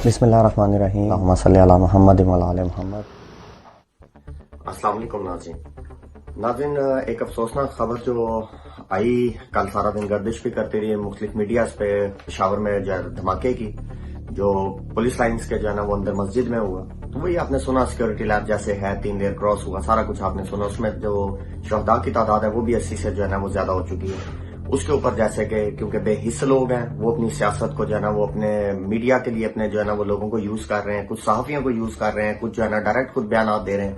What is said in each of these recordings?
بسم اللہ الرحمن الرحیم، اللہم صلی علی محمد وعلی آل محمد۔ السلام علیکم ناظرین، ایک افسوسناک خبر جو آئی کل سارا دن گردش بھی کرتی رہی مختلف میڈیاز پہ، پشاور میں دھماکے کی جو پولیس لائنز کے جو ہے نا وہ اندر مسجد میں ہوا، تو وہی آپ نے سنا سیکورٹی لیب جیسے ہے 3 دیر کراس ہوا، سارا کچھ آپ نے سنا۔ اس میں جو شہداء کی تعداد ہے وہ بھی 80 سے جو ہے نا وہ زیادہ ہو چکی ہے۔ اس کے اوپر جیسے کہ کیونکہ بے حس لوگ ہیں وہ اپنی سیاست کو جو ہے نا وہ اپنے میڈیا کے لیے اپنے جو ہے نا وہ لوگوں کو یوز کر رہے ہیں، کچھ صحافیوں کو یوز کر رہے ہیں، کچھ جو ہے نا ڈائریکٹ خود بیانات دے رہے ہیں،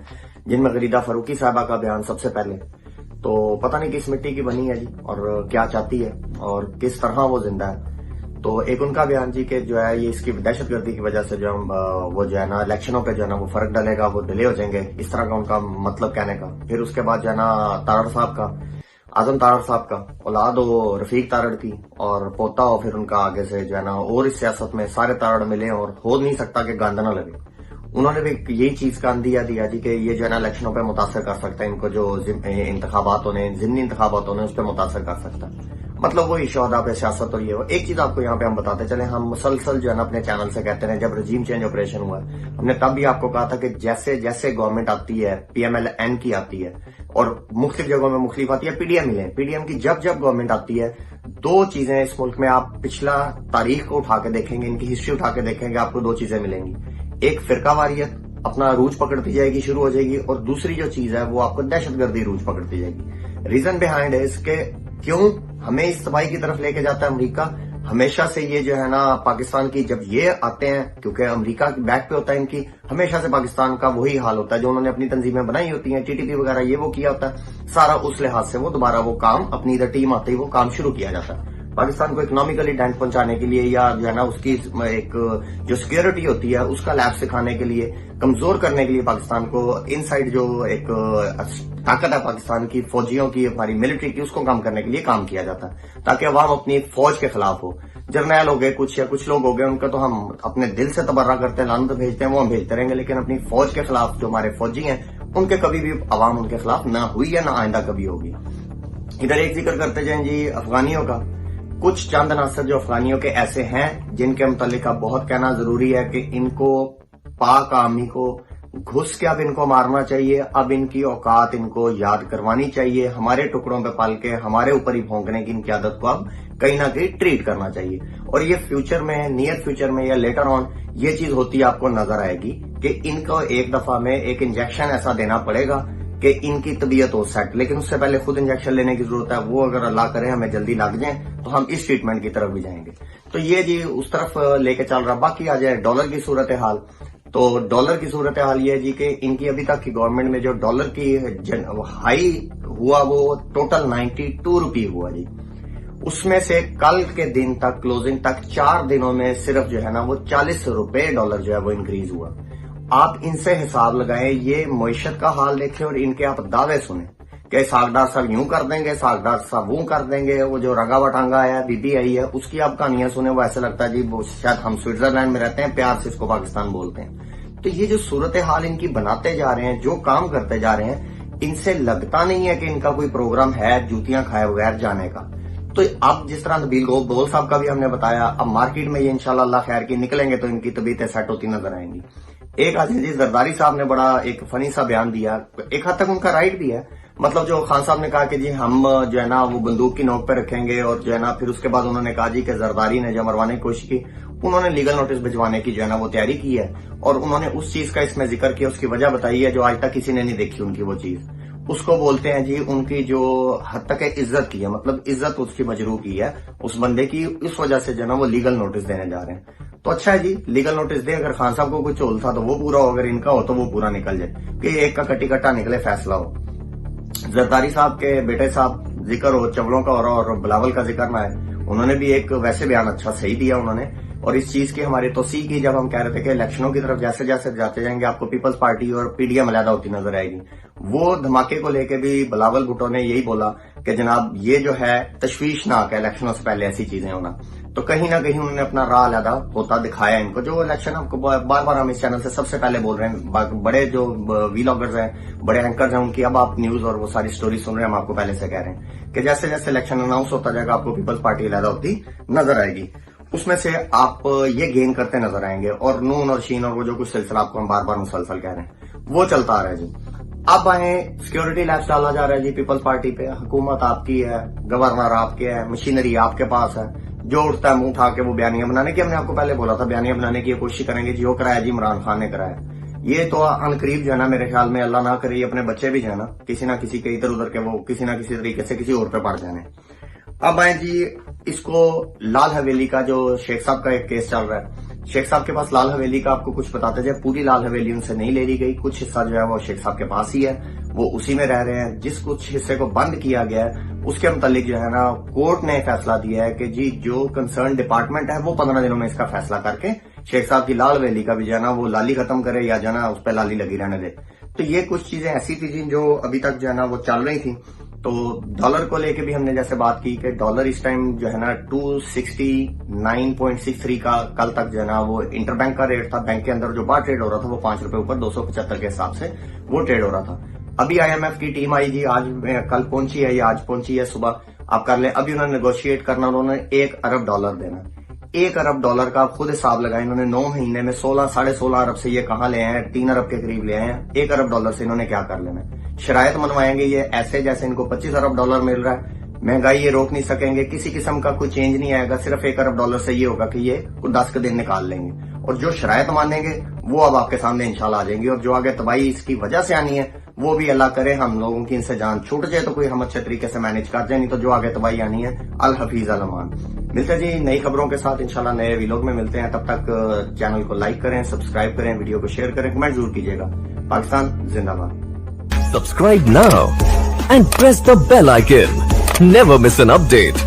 جن میں غریدہ فاروقی صاحبہ کا بیان سب سے پہلے۔ تو پتہ نہیں کس مٹی کی بنی ہے جی، اور کیا چاہتی ہے اور کس طرح وہ زندہ ہے۔ تو ایک ان کا بیان جی کہ جو ہے یہ اس کی دہشت گردی کی وجہ سے جو وہ جو ہے نا الیکشنوں پہ جو ہے نا وہ فرق ڈلے گا، وہ ڈیلے ہو جائیں گے، اس طرح کا ان کا مطلب کہنے کا۔ پھر اس کے بعد جو ہے نا تارڑ صاحب کا، اعظم تارڑ صاحب کا اولاد ہو رفیق تارڑ کی اور پوتا ہو پھر ان کا آگے سے جو ہے نا، اور اس سیاست میں سارے تارڑ ملے اور ہو نہیں سکتا کہ گاندھ نہ لگے۔ انہوں نے بھی یہی چیز کا اندیا دیا جی کہ یہ جو ہے نا الیکشنوں پہ متاثر کر سکتا ہے، ان کو جو انتخابات ہونے، ضمنی انتخابات ہونے، اس پہ متاثر کر سکتا ہے۔ مطلب وہی شہداء پہ سیاست ہو رہی ہے۔ ایک چیز آپ کو یہاں پہ ہم بتاتے چلیں، ہم مسلسل جو ہے نا اپنے چینل سے کہتے ہیں، جب رجیم چینج آپریشن ہوا ہم نے تب بھی آپ کو کہا تھا کہ جیسے جیسے گورنمنٹ آتی ہے، پی ایم ایل این کی آتی ہے اور مختلف جگہوں میں مختلف آتی ہے، پی ڈی ایم کی جب گورنمنٹ آتی ہے، 2 چیزیں اس ملک میں آپ پچھلا تاریخ کو اٹھا کے دیکھیں گے، ان کی ہسٹری اٹھا کے دیکھیں گے، آپ کو 2 چیزیں ملیں گی۔ ایک فرقہ واریت اپنا عروج پکڑتی جائے گی، شروع ہو جائے گی، اور دوسری جو چیز ہے وہ آپ کو دہشت گردی عروج پکڑتی جائے گی۔ ریزن بہائنڈ اس کے کیوں ہمیں اس تباہی کی طرف لے کے جاتا ہے امریکہ۔ ہمیشہ سے یہ جو ہے نا پاکستان کی جب یہ آتے ہیں، کیونکہ امریکہ کی بیک پہ ہوتا ہے ان کی، ہمیشہ سے پاکستان کا وہی حال ہوتا ہے جو انہوں نے اپنی تنظیمیں بنائی ہوتی ہیں، ٹی ٹی پی وغیرہ، یہ وہ کیا ہوتا ہے سارا، اس لحاظ سے وہ دوبارہ وہ کام اپنی ادھر ٹیم آتی ہے وہ کام شروع کیا جاتا ہے۔ پاکستان کو اکنامیکلی ڈینٹ پہنچانے کے لیے، یا جو ہے نا اس کی ایک جو سیکیورٹی ہوتی ہے اس کا لیب سکھانے کے لیے، کمزور کرنے کے لیے پاکستان کو، ان سائڈ جو ایک طاقت ہے پاکستان کی فوجیوں کی، ہماری ملٹری کی، اس کو کام کرنے کے لیے کام کیا جاتا ہے تاکہ عوام اپنی فوج کے خلاف ہو۔ جرنیل ہو گئے کچھ، یا کچھ لوگ ہو گئے، ان کا تو ہم اپنے دل سے تبرہ کرتے ہیں، لعنت بھیجتے ہیں، وہ ہم بھیجتے رہیں گے، لیکن اپنی فوج کے خلاف جو ہمارے فوجی ہیں ان کے کبھی بھی عوام ان کے خلاف نہ ہوئی ہے، نہ آئندہ کبھی ہوگی۔ ادھر ایک ذکر کرتے جائیں جی افغانیوں کا۔ کچھ چند عناصر جو افغانیوں کے ایسے ہیں جن کے متعلق اب بہت کہنا ضروری ہے کہ ان کو پاک آرمی کو گھس کے اب ان کو مارنا چاہیے، اب ان کی اوقات ان کو یاد کروانی چاہیے، ہمارے ٹکڑوں پہ پل کے ہمارے اوپر ہی بھونکنے کی ان کی عادت کو اب کہیں نہ کہیں ٹریٹ کرنا چاہیے۔ اور یہ فیوچر میں، نیئر فیوچر میں یا لیٹر آن یہ چیز ہوتی آپ کو نظر آئے گی کہ ان کو ایک دفعہ میں ایک انجیکشن ایسا دینا پڑے گا کہ ان کی طبیعت ہو سیٹ، لیکن اس سے پہلے خود انجیکشن لینے کی ضرورت ہے۔ وہ اگر اللہ کرے ہمیں جلدی لگ جائیں تو ہم اس ٹریٹمنٹ کی طرف بھی جائیں گے۔ تو یہ جی اس طرف لے کے چل رہا۔ باقی آ جائے ڈالر کی صورتحال، تو ڈالر کی صورتحال یہ ہے جی کہ ان کی ابھی تک کی گورنمنٹ میں جو ڈالر کی ہائی ہوا وہ ٹوٹل 92 روپی ہوا جی، اس میں سے کل کے دن تک، کلوزنگ تک 4 دنوں میں صرف جو ہے نا وہ 40 روپے ڈالر جو ہے وہ انکریز ہوا۔ آپ ان سے حساب لگائیں، یہ معیشت کا حال دیکھیں اور ان کے آپ دعوے سنیں کہ ساگڈار صاحب یوں کر دیں گے، ساگڈار صاحب وہ کر دیں گے، وہ جو رنگا وٹانگا آیا، بی بی آئی ہے، اس کی آپ کہانیاں سنیں، وہ ایسے لگتا ہے جی شاید ہم سوئٹزرلینڈ میں رہتے ہیں، پیار سے اس کو پاکستان بولتے ہیں۔ تو یہ جو صورتحال ان کی بناتے جا رہے ہیں، جو کام کرتے جا رہے ہیں، ان سے لگتا نہیں ہے کہ ان کا کوئی پروگرام ہے جوتیاں کھائے بغیر جانے کا۔ تو اب جس طرح نبیل گول صاحب کا بھی ہم نے بتایا، اب مارکیٹ میں یہ انشاءاللہ اللہ خیر کی نکلیں گے تو ان کی طبیعتیں سیٹ ہوتی نظر آئیں گی۔ ایک آج جی زرداری صاحب نے بڑا ایک فنی سا بیان دیا، ایک حد تک ان کا رائٹ بھی ہے۔ مطلب جو خان صاحب نے کہا کہ جی ہم جو ہے نا وہ بندوق کی نوک پہ رکھیں گے، اور جو ہے نا پھر اس کے بعد انہوں نے کہا جی کہ زرداری نے جو مروانے کی کوشش کی، انہوں نے لیگل نوٹس بھجوانے کی جو ہے نا وہ تیاری کی ہے، اور انہوں نے اس چیز کا اس میں ذکر کیا، اس کی وجہ بتائی ہے جو آج تک کسی نے نہیں دیکھی ان کی وہ چیز۔ اس کو بولتے ہیں جی ان کی جو حد تک عزت کی ہے، مطلب عزت اس کی مجروح کی ہے اس بندے کی، اس وجہ سے جو ہے نا وہ لیگل نوٹس دینے جا رہے ہیں۔ تو اچھا ہے جی، لیگل نوٹس دیں، اگر خان صاحب کو کوئی چول تھا تو وہ پورا ہو، اگر ان کا ہو تو وہ پورا نکل جائے، کہ ایک کا کٹی کٹا نکلے، فیصلہ ہو۔ زرداری صاحب کے بیٹے صاحب ذکر ہو، چولوں کا اور بلاول کا ذکر نہ ہے، انہوں نے بھی ایک ویسے بیان اچھا صحیح دیا انہوں نے، اور اس چیز کی ہماری توثیق کی جب ہم کہہ رہے تھے کہ الیکشنوں کی طرف جیسے جیسے جاتے جائیں گے آپ کو پیپلز پارٹی اور پی ڈی ایم علیحدہ ہوتی نظر آئے گی۔ وہ دھماکے کو لے کے بھی بلاول بھٹو نے یہی بولا کہ جناب یہ جو ہے تشویشناک ہے الیکشنوں سے پہلے ایسی چیزیں ہونا، تو کہیں نہ کہیں انہوں نے اپنا راہ علیحدہ ہوتا دکھایا ان کو۔ جو الیکشن آپ کو بار بار ہم اس چینل سے سب سے پہلے بول رہے ہیں، بڑے جو ویلاگرز ہیں، بڑے اینکرز ہیں، ان کی اب آپ نیوز اور وہ ساری سٹوری سن رہے ہیں، ہم آپ کو پہلے سے کہہ رہے ہیں کہ جیسے جیسے الیکشن اناؤنس ہوتا جائے گا آپ کو پیپلز پارٹی علیحدہ ہوتی نظر آئے گی۔ اس میں سے آپ یہ گین کرتے نظر آئیں گے, اور نون اور شین اور وہ جو کچھ سلسلہ آپ کو ہم بار بار مسلسل کہہ رہے ہیں وہ چلتا آ رہا ہے جی. اب آئیں سیکورٹی لیپس ڈالا جا رہا ہے جی پیپلز پارٹی پہ. حکومت آپ کی ہے, گورنر آپ کے ہے, مشینری آپ کے پاس ہے, جو اٹھتا ہے منہ اٹھا کے وہ بیانیاں بنانے کی, ہم نے آپ کو پہلے بولا تھا بیانیاں بنانے کی کوشش کریں گے جی. وہ کرایا جی عمران خان نے کرایا. یہ تو ان قریب جو ہے نا میرے خیال میں اللہ نہ کرے اپنے بچے بھی جو ہے نا کسی نہ کسی کے ادھر ادھر کے وہ کسی نہ کسی طریقے سے کسی اور پہ پڑ جانے. اب آئیں جی اس کو لال حویلی کا جو شیخ صاحب کا ایک کیس چل رہا ہے. شیخ صاحب کے پاس لال حویلی کا آپ کو کچھ بتاتے جائے, پوری لال حویلی ان سے نہیں لے لی گئی, کچھ حصہ جو ہے وہ شیخ صاحب کے پاس ہی ہے, وہ اسی میں رہ رہے ہیں. جس کچھ حصے کو بند کیا گیا ہے اس کے متعلق جو ہے نا کورٹ نے فیصلہ دیا ہے کہ جی جو کنسرن ڈپارٹمنٹ ہے وہ 15 دنوں میں اس کا فیصلہ کر کے شیخ صاحب کی لال حویلی کا بھی جو ہے نا وہ لالی ختم کرے یا جو ہے نا اس پہ لالی لگی رہنے دے. تو یہ کچھ چیزیں ایسی تھی جی جو ابھی تک جو ہے نا وہ چل رہی تھی. تو ڈالر کو لے کے بھی ہم نے جیسے بات کی کہ ڈالر اس ٹائم جو ہے نا 269.63 کا کل تک جو ہے نا وہ انٹر بینک کا ریٹ تھا. بینک کے اندر جو باہر ٹریڈ ہو رہا تھا وہ 5 روپے اوپر 275 کے حساب سے وہ ٹریڈ ہو رہا تھا. ابھی آئی ایم ایف کی ٹیم آئی جی, آج کل پہنچی ہے یا آج پہنچی ہے صبح, آپ کر لیں. ابھی انہوں نے نیگوشیٹ کرنا, انہوں نے $1 ارب دینا. $1 ارب کا آپ خود حساب لگائیں, انہوں نے 9 مہینے میں 16-16.5 ارب سے یہ کہاں لے آئے ہیں, 3 ارب کے قریب لے آئے ہیں. $1 ارب سے انہوں نے کیا کر لینا ہے, شرائط منوائیں گے یہ ایسے جیسے ان کو $25 ارب مل رہا ہے. مہنگائی یہ روک نہیں سکیں گے, کسی قسم کا کوئی چینج نہیں آئے گا, صرف $1 ارب سے یہ ہوگا کہ یہ 10 کے دن نکال لیں گے. اور جو شرائط مانیں گے وہ اب آپ کے سامنے انشاءاللہ آ جائیں گی, اور جو آگے تباہی اس کی وجہ سے آنی ہے وہ بھی اللہ کرے ہم لوگوں کی ان سے جان چھوٹ جائے تو کوئی ہم اچھے طریقے سے مینج کر جائیں, نہیں تو جو آگے تباہی آنی ہے الحفیظ الامان. ملتے جی نئی خبروں کے ساتھ انشاءاللہ نئے ویلوگ میں ملتے ہیں. تب تک چینل کو لائک کریں, سبسکرائب کریں, ویڈیو کو شیئر کریں, کمنٹ ضرور کیجیے گا. پاکستان زندہ باد. Subscribe now and press the bell icon. Never miss an update.